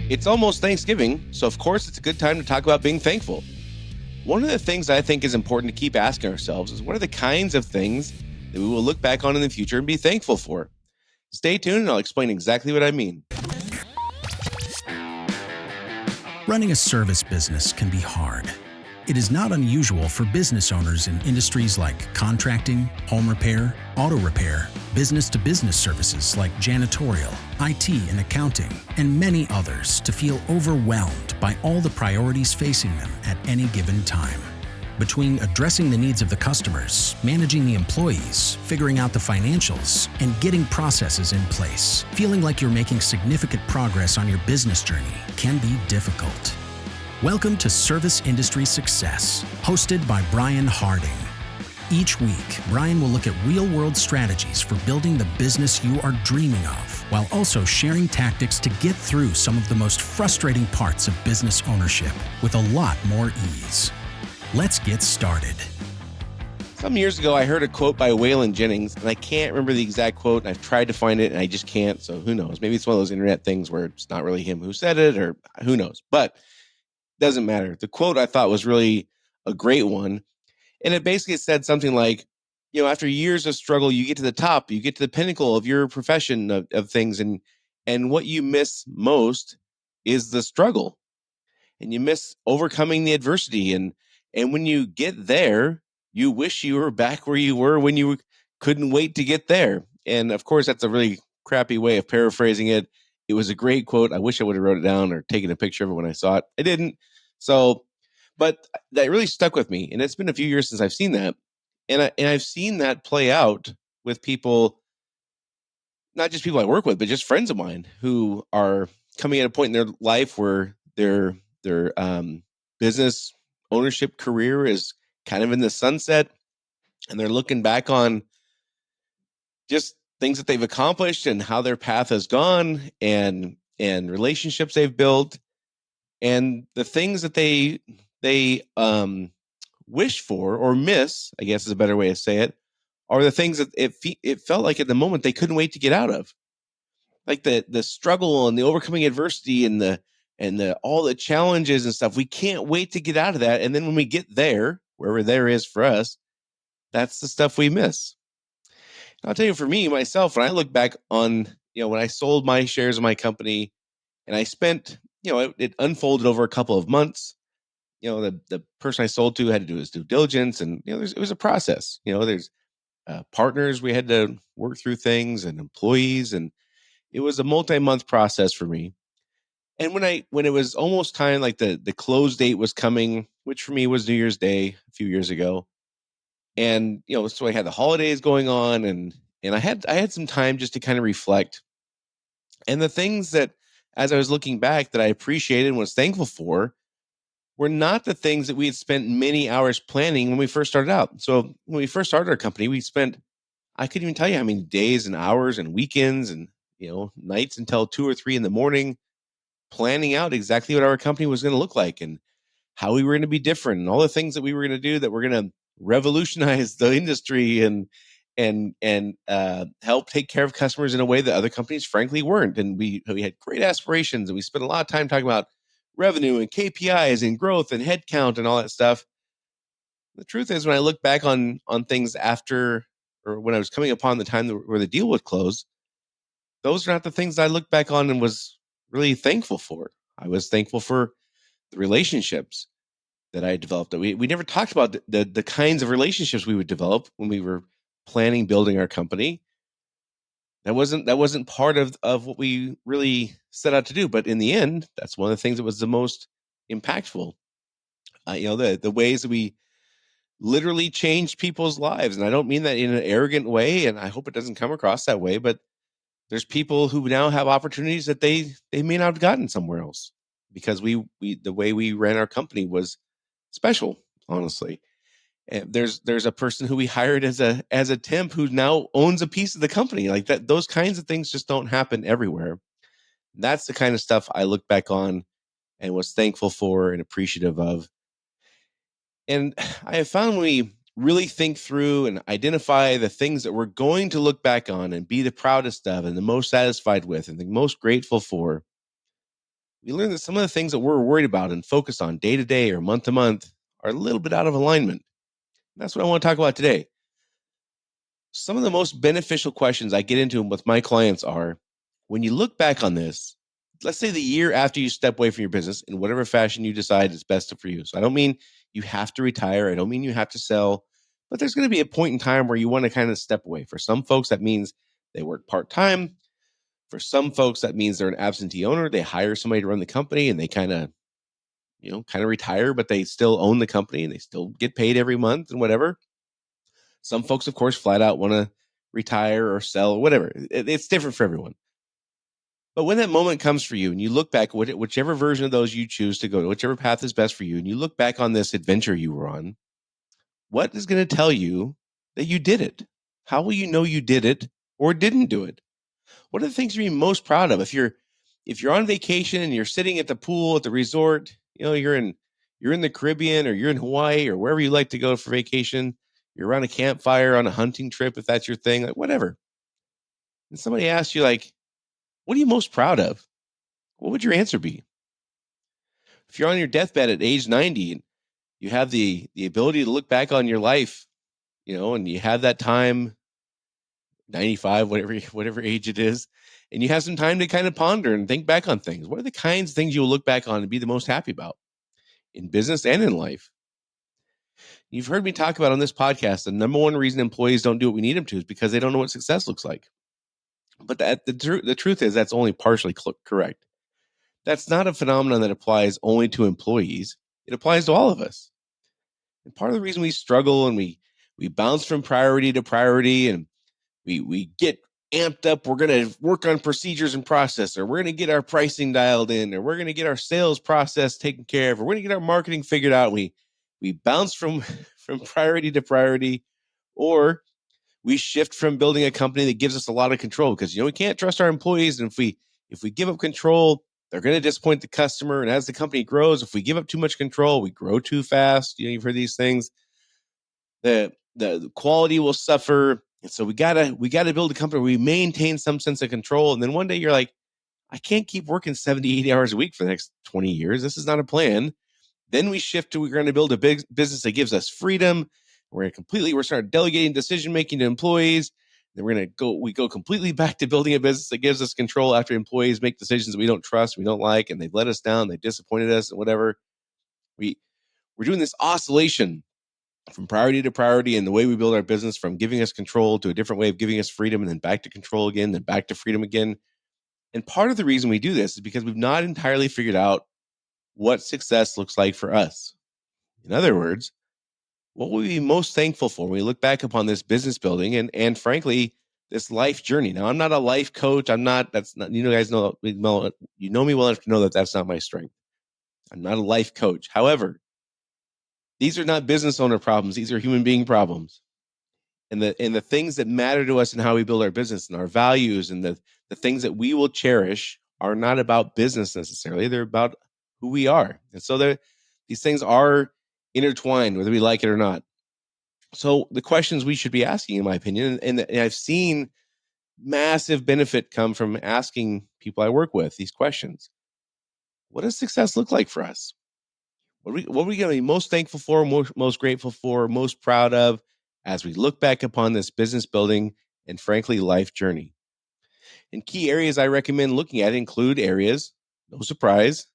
It's almost Thanksgiving, so of course it's a good time to talk about being thankful. One of the things I think is important to keep asking ourselves is what are the kinds of things that we will look back on in the future and be thankful for? Stay tuned and I'll explain exactly what I mean. Running a service business can be hard. It is not unusual for business owners in industries like contracting, home repair, auto repair, business-to-business services like janitorial, IT and accounting, and many others to feel overwhelmed by all the priorities facing them at any given time. Between addressing the needs of the customers, managing the employees, figuring out the financials, and getting processes in place, feeling like you're making significant progress on your business journey can be difficult. Welcome to Service Industry Success, hosted by Brian Harding. Each week, Brian will look at real-world strategies for building the business you are dreaming of, while also sharing tactics to get through some of the most frustrating parts of business ownership with a lot more ease. Let's get started. Some years ago, I heard a quote by Waylon Jennings, and I can't remember the exact quote, and I've tried to find it, and I just can't, so who knows? Maybe it's one of those internet things where it's not really him who said it, or who knows? But doesn't matter. The quote I thought was really a great one. And it basically said something like, after years of struggle, you get to the top, you get to the pinnacle of your profession of things. And what you miss most is the struggle, and you miss overcoming the adversity. And when you get there, you wish you were back where you were when you couldn't wait to get there. And of course, that's a really crappy way of paraphrasing it. It was a great quote. I wish I would have wrote it down or taken a picture of it when I saw it. I didn't. So, but that really stuck with me. And it's been a few years since I've seen that. And I've seen that play out with people, not just people I work with, but just friends of mine who are coming at a point in their life where their business ownership career is kind of in the sunset, and they're looking back on just things that they've accomplished and how their path has gone, and relationships they've built, and the things that they wish for or miss, I guess is a better way to say it, are the things that it felt like at the moment they couldn't wait to get out of, like the struggle and the overcoming adversity and the all the challenges and stuff. We can't wait to get out of that, and then when we get there, wherever there is for us, that's the stuff we miss. I'll tell you, for me, myself, when I look back on, when I sold my shares of my company and I spent, it unfolded over a couple of months. The person I sold to had to do his due diligence, and, it was a process. There's partners, we had to work through things, and employees, and it was a multi-month process for me. And when it was almost time, like the close date was coming, which for me was New Year's Day a few years ago. And, so I had the holidays going on, and I had some time just to kind of reflect. And the things that, as I was looking back, that I appreciated and was thankful for were not the things that we had spent many hours planning when we first started out. So when we first started our company, we spent, I couldn't even tell you how many days and hours and weekends and, nights until 2 or 3 in the morning planning out exactly what our company was going to look like, and how we were going to be different, and all the things that we were going to do that were going to revolutionize the industry, and help take care of customers in a way that other companies frankly weren't. And we had great aspirations, and we spent a lot of time talking about revenue and KPIs and growth and headcount and all that stuff. The truth is, when I look back on things after, or when I was coming upon the time where the deal would close, those are not the things I look back on and was really thankful for. I was thankful for the relationships that I developed. That we never talked about the kinds of relationships we would develop when we were planning building our company. That wasn't part of what we really set out to do. But in the end, that's one of the things that was the most impactful. The ways that we literally changed people's lives, and I don't mean that in an arrogant way, and I hope it doesn't come across that way. But there's people who now have opportunities that they may not have gotten somewhere else, because we the way we ran our company was special, honestly. And there's a person who we hired as a temp who now owns a piece of the company. Like that, those kinds of things just don't happen everywhere. That's the kind of stuff I look back on and was thankful for and appreciative of. And I have found when we really think through and identify the things that we're going to look back on and be the proudest of and the most satisfied with and the most grateful for, we learn that some of the things that we're worried about and focused on day to day or month to month are a little bit out of alignment. And that's what I want to talk about today. Some of the most beneficial questions I get into with my clients are, when you look back on this, let's say the year after you step away from your business in whatever fashion you decide is best for you. So I don't mean you have to retire. I don't mean you have to sell, but there's going to be a point in time where you want to kind of step away. For some folks, that means they work part-time. For some folks, that means they're an absentee owner. They hire somebody to run the company and they kind of retire, but they still own the company and they still get paid every month and whatever. Some folks, of course, flat out want to retire or sell or whatever. It's different for everyone. But when that moment comes for you and you look back, whichever version of those you choose to go to, whichever path is best for you, and you look back on this adventure you were on, what is going to tell you that you did it? How will you know you did it or didn't do it? What are the things you're most proud of? If you're on vacation and you're sitting at the pool at the resort, you're in the Caribbean or you're in Hawaii or wherever you like to go for vacation, you're around a campfire on a hunting trip, if that's your thing, like whatever. And somebody asks you, like, what are you most proud of? What would your answer be? If you're on your deathbed at age 90 and you have the ability to look back on your life, and you have that time, 95, whatever age it is, and you have some time to kind of ponder and think back on things. What are the kinds of things you'll look back on and be the most happy about in business and in life? You've heard me talk about on this podcast, the number one reason employees don't do what we need them to is because they don't know what success looks like. But the truth is that's only partially correct. That's not a phenomenon that applies only to employees. It applies to all of us. And part of the reason we struggle and we bounce from priority to priority and we get amped up, we're going to work on procedures and process, or we're going to get our pricing dialed in, or we're going to get our sales process taken care of, or we're going to get our marketing figured out. We bounce from priority to priority, or we shift from building a company that gives us a lot of control because we can't trust our employees, and if we give up control, they're going to disappoint the customer. And as the company grows, if we give up too much control, we grow too fast. You've heard these things. The quality will suffer. And so we gotta build a company where we maintain some sense of control. And then one day you're like, I can't keep working 70, 80 hours a week for the next 20 years. This is not a plan. Then we shift to, we're going to build a big business that gives us freedom. We're start delegating decision making to employees. Then we go completely back to building a business that gives us control after employees make decisions that we don't trust, we don't like, and they've let us down, they've disappointed us, and whatever. We're doing this oscillation from priority to priority, and the way we build our business, from giving us control to a different way of giving us freedom, and then back to control again, then back to freedom again. And part of the reason we do this is because we've not entirely figured out what success looks like for us. In other words, what will we be most thankful for when we look back upon this business building and frankly, this life journey? Now, I'm not a life coach. That's not, guys know me well enough to know that that's not my strength. I'm not a life coach. However, these are not business owner problems. These are human being problems. And the things that matter to us and how we build our business and our values and the things that we will cherish are not about business necessarily. They're about who we are. And so these things are intertwined, whether we like it or not. So the questions we should be asking, in my opinion, and I've seen massive benefit come from asking people I work with these questions. What does success look like for us? What are we going to be most thankful for, most grateful for, most proud of as we look back upon this business building and frankly life journey? And key areas I recommend looking at include areas, no surprise,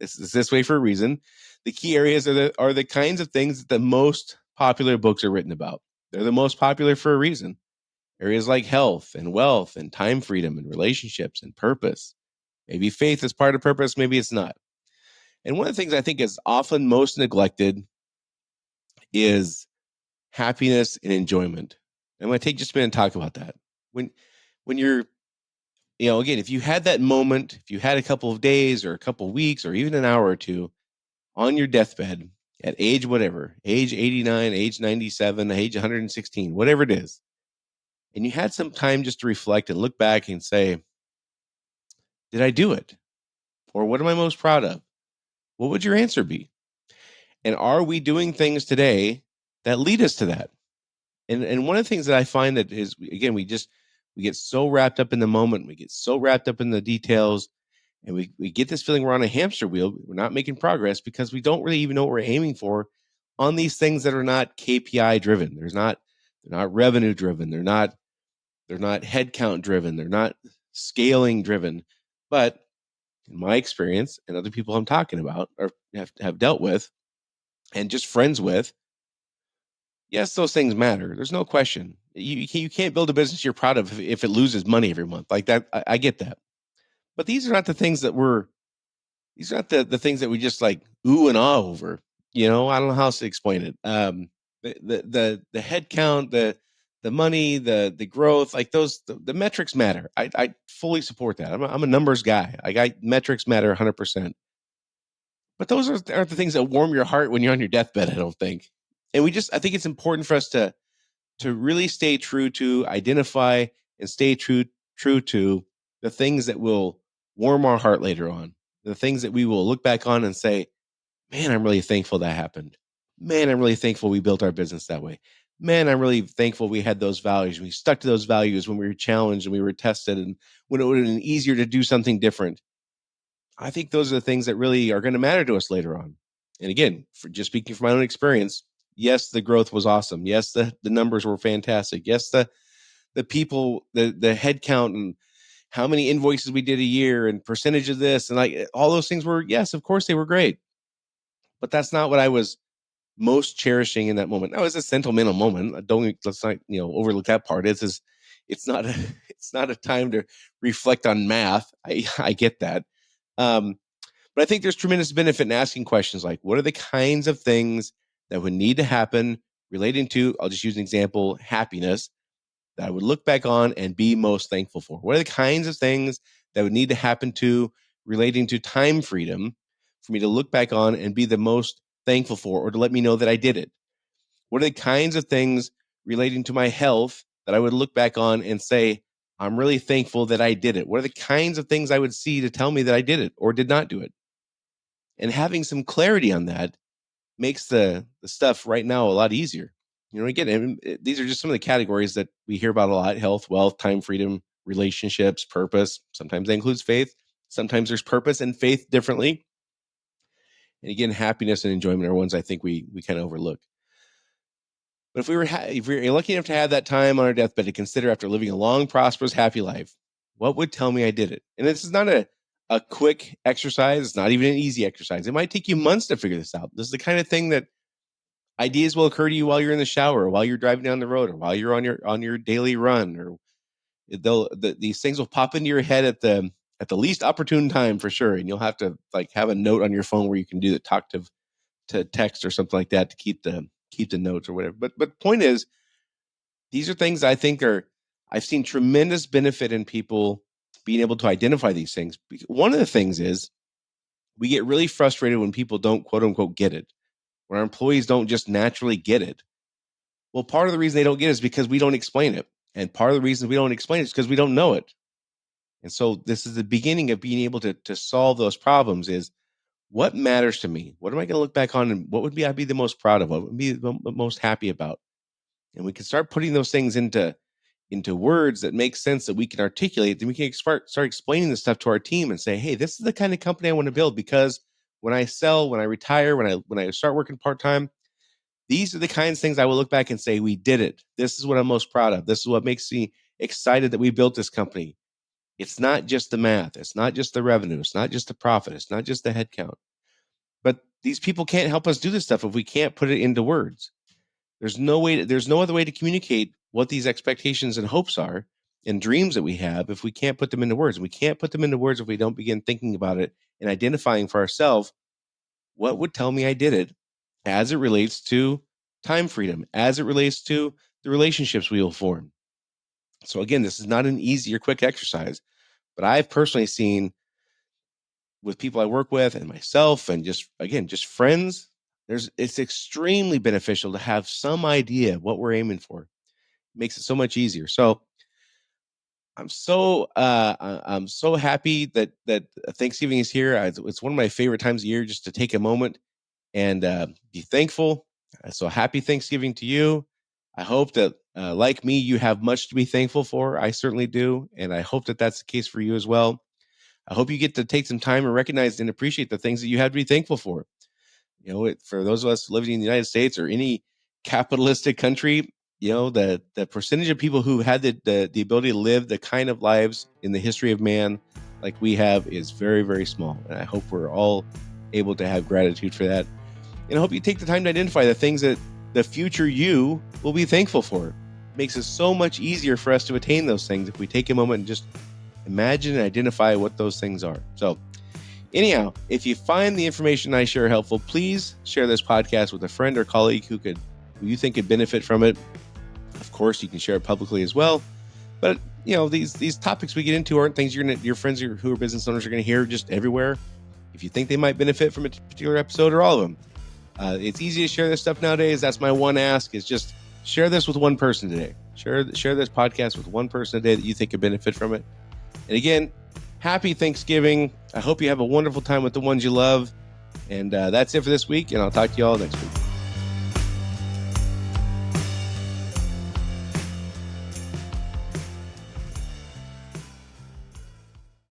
this is this way for a reason. The key areas are the kinds of things that the most popular books are written about. They're the most popular for a reason. Areas like health and wealth and time freedom and relationships and purpose. Maybe faith is part of purpose, maybe it's not. And one of the things I think is often most neglected is happiness and enjoyment. I'm going to take just a minute and talk about that. When you're, again, if you had that moment, if you had a couple of days or a couple of weeks or even an hour or two on your deathbed at age whatever, age 89, age 97, age 116, whatever it is, and you had some time just to reflect and look back and say, did I do it? Or what am I most proud of? What would your answer be? And are we doing things today that lead us to that? And one of the things that I find that is, again, we get so wrapped up in the moment, we get so wrapped up in the details, And we get this feeling we're on a hamster wheel. We're not making progress because we don't really even know what we're aiming for on these things that are not KPI driven. They're not revenue driven. They're not headcount driven. They're not scaling driven. But in my experience and other people I'm talking about or have dealt with and just friends with, yes, those things matter. There's no question. You can't build a business you're proud of if it loses money every month. Like that, I get that. But these are not the things that these are not the things that we just like ooh and ah over. I don't know how else to explain it. The head count, the money, the growth, like the metrics matter. I fully support that. I'm a numbers guy. Metrics matter 100%. But those aren't the things that warm your heart when you're on your deathbed, I don't think. And I think it's important for us to really stay true to identify and stay true to the things that will warm our heart later on. The things that we will look back on and say, man, I'm really thankful that happened. Man, I'm really thankful we built our business that way. Man, I'm really thankful we had those values. We stuck to those values when we were challenged and we were tested and when it would have been easier to do something different. I think those are the things that really are going to matter to us later on. And again, for just speaking from my own experience, yes, the growth was awesome. Yes, the numbers were fantastic. Yes, the people, the head count and how many invoices we did a year and percentage of this and like all those things were, yes, of course they were great. But that's not what I was most cherishing in that moment. That was a sentimental moment. Let's not overlook that part. It's not a, it's not a time to reflect on math. I get that. But I think there's tremendous benefit in asking questions like, what are the kinds of things that would need to happen relating to, I'll just use an example, happiness, that I would look back on and be most thankful for? What are the kinds of things that would need to happen to relating to time freedom for me to look back on and be the most thankful for, or to let me know that I did it? What are the kinds of things relating to my health that I would look back on and say, I'm really thankful that I did it? What are the kinds of things I would see to tell me that I did it or did not do it? And having some clarity on that makes the stuff right now a lot easier. Again, these are just some of the categories that we hear about a lot: health, wealth, time freedom, relationships, purpose. Sometimes that includes faith. Sometimes there's purpose and faith differently. And again, happiness and enjoyment are ones I think we kind of overlook. But if we were lucky enough to have that time on our deathbed to consider after living a long, prosperous, happy life, what would tell me I did it? And this is not a quick exercise. It's not even an easy exercise. It might take you months to figure this out. This is the kind of thing that ideas will occur to you while you're in the shower, or while you're driving down the road, or while you're on your daily run, or these things will pop into your head at the least opportune time for sure. And you'll have to like have a note on your phone where you can do the talk to text or something like that to keep the notes or whatever. But point is, these are things I think I've seen tremendous benefit in people being able to identify these things. One of the things is we get really frustrated when people don't quote unquote get it, when our employees don't just naturally get it. Well, part of the reason they don't get it is because we don't explain it. And part of the reason we don't explain it is because we don't know it. And so this is the beginning of being able to solve those problems is, what matters to me? What am I going to look back on and what would I'd be the most proud of? What would be the most happy about? And we can start putting those things into words that make sense that we can articulate. Then we can start explaining this stuff to our team and say, hey, this is the kind of company I want to build, because when I sell, when I retire, when I start working part-time, these are the kinds of things I will look back and say, we did it. This is what I'm most proud of. This is what makes me excited that we built this company. It's not just the math. It's not just the revenue. It's not just the profit. It's not just the headcount. But these people can't help us do this stuff if we can't put it into words. There's no other way to communicate what these expectations and hopes are and dreams that we have if we can't put them into words. We can't put them into words if we don't begin thinking about it and identifying for ourselves what would tell me I did it as it relates to time freedom, as it relates to the relationships we will form. So again, this is not an easy or quick exercise, but I've personally seen with people I work with and myself and just friends, it's extremely beneficial to have some idea of what we're aiming for. It makes it so much easier. So I'm so happy that Thanksgiving is here. It's one of my favorite times of year just to take a moment and be thankful. So happy Thanksgiving to you. I hope that like me, you have much to be thankful for. I certainly do, and I hope that that's the case for you as well. I hope you get to take some time and recognize and appreciate the things that you have to be thankful for. For those of us living in the United States or any capitalistic country, the percentage of people who had the ability to live the kind of lives in the history of man like we have is very, very small. And I hope we're all able to have gratitude for that. And I hope you take the time to identify the things that the future you will be thankful for. It makes it so much easier for us to attain those things if we take a moment and just imagine and identify what those things are. So anyhow, if you find the information I share helpful, please share this podcast with a friend or colleague who you think could benefit from it. Of course, you can share it publicly as well. But these topics we get into aren't things your friends who are business owners are going to hear just everywhere. If you think they might benefit from a particular episode or all of them, it's easy to share this stuff nowadays. That's my one ask, is just share this with one person today. Share this podcast with one person today that you think could benefit from it. And again, happy Thanksgiving. I hope you have a wonderful time with the ones you love. And that's it for this week, and I'll talk to you all next week.